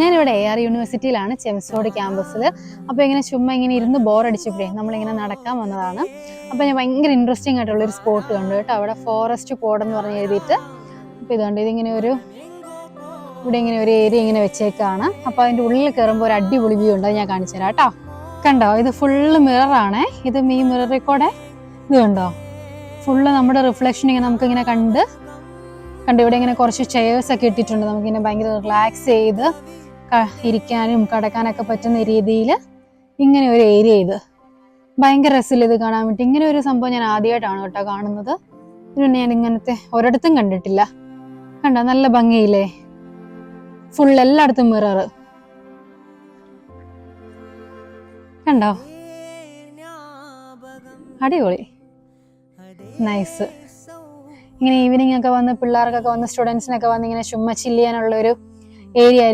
ഞാനിവിടെ AR യൂണിവേഴ്സിറ്റിയിലാണ്, ചെംസോഡ് ക്യാമ്പസിൽ. അപ്പോൾ ഇങ്ങനെ ചുമ്മാ ഇങ്ങനെ ഇരുന്ന് ബോറടിച്ചപ്പോഴേ നമ്മളിങ്ങനെ നടക്കാൻ വന്നതാണ്. അപ്പോൾ ഞാൻ ഭയങ്കര ഇൻട്രസ്റ്റിംഗ് ആയിട്ടുള്ളൊരു സ്പോട്ട് കണ്ടു കേട്ടോ. അവിടെ ഫോറസ്റ്റ് കോഡ് എന്ന് പറഞ്ഞ് എഴുതിയിട്ട്, അപ്പോൾ ഇതുണ്ട്, ഇതിങ്ങനെ ഇവിടെ ഇങ്ങനെ ഒരു ഏരിയ ഇങ്ങനെ വെച്ചേക്കാണ്. അപ്പോൾ അതിൻ്റെ ഉള്ളിൽ കയറുമ്പോൾ ഒരു അടിപൊളി വ്യൂ ഉണ്ട്, ഞാൻ കാണിച്ചു തരാം കേട്ടോ. കണ്ടോ, ഇത് ഫുള്ള് മിററാണേ. ഇത് ഈ മിററിൽ കൂടെ ഇത് കണ്ടോ, ഫുള്ള് നമ്മുടെ റിഫ്ലക്ഷൻ ഇങ്ങനെ നമുക്കിങ്ങനെ കണ്ട് ഇവിടെ ഇങ്ങനെ കുറച്ച് ചെയേഴ്സ് ഒക്കെ ഇട്ടിട്ടുണ്ട്. നമുക്കിങ്ങനെ ഭയങ്കര റിലാക്സ് ചെയ്ത് ഇരിക്കാനും കിടക്കാനൊക്കെ പറ്റുന്ന രീതിയിൽ ഇങ്ങനെ ഒരു ഏരിയ. ഇത് ഭയങ്കര രസമില്ല ഇത് കാണാൻ വേണ്ടി. ഇങ്ങനെ ഒരു സംഭവം ഞാൻ ആദ്യമായിട്ടാണ് കേട്ടോ കാണുന്നത്. ഇതിന് ഞാൻ ഇങ്ങനത്തെ ഒരിടത്തും കണ്ടിട്ടില്ല. കണ്ടോ, നല്ല ഭംഗിയില്ലേ, ഫുൾ എല്ലായിടത്തും മിറർ. കണ്ടോ, അടിപൊളി, നൈസ്. ഇങ്ങനെ ഈവനിങ് ഒക്കെ വന്ന് പിള്ളേർക്കൊക്കെ വന്ന് സ്റ്റുഡൻസിനൊക്കെ വന്ന് ഇങ്ങനെ ചുമ്മാ ചില്ല് ചെയ്യാനുള്ള ഒരു ഏരിയ ആയിരിക്കും.